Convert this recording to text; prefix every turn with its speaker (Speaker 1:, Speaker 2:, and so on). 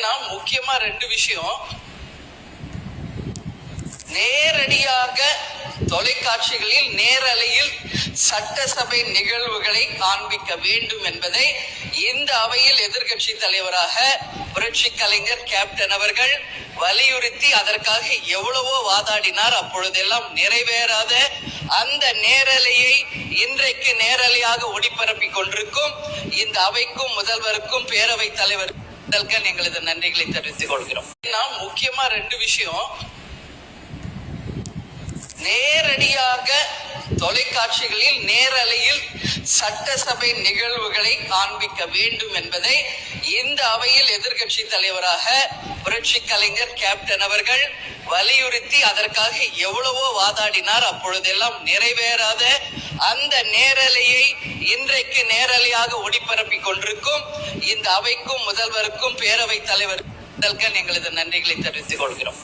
Speaker 1: ஏன்னா முக்கியமா ரெண்டு விஷயம். நேரடியாக தொலைக்காட்சிகளில் நேரலையில் சட்டசபை நிகழ்வுகளை காண்பிக்க வேண்டும் என்பதை இந்த அவையில் எதிர்கட்சி தலைவராக புரட்சி கலைஞர் கேப்டன் அவர்கள் வலியுறுத்தி அதற்காக எவ்வளவோ வாதாடினார். அப்பொழுதெல்லாம் நிறைவேறாத அந்த நேரலையை இன்றைக்கு நேரலையாக ஒளிபரப்பிக் கொண்டிருக்கும் இந்த அவைக்கும் முதல்வருக்கும் பேரவைத் தலைவர் எங்களது நன்றிகளை தெரிவித்துக் கொள்கிறோம். முக்கியமா ரெண்டு விஷயம். நேரடியாக தொலைக்காட்சிகளில் நேரலையில் சட்டசபை நிகழ்வுகளை காண்பிக்க வேண்டும் என்பதை இந்த அவையில் எதிர்கட்சி தலைவராக புரட்சி கலைஞர் கேப்டன் அவர்கள் வலியுறுத்தி அதற்காக எவ்வளவோ வாதாடினார். அப்பொழுதெல்லாம் நிறைவேறாத அந்த நேரலையை இன்றைக்கு நேரலையாக ஒளிபரப்பிக் கொண்டிருக்கும் இந்த அவைக்கும் முதல்வருக்கும் பேரவைத் தலைவர் எங்களது நன்றிகளை தெரிவித்துக் கொள்கிறோம்.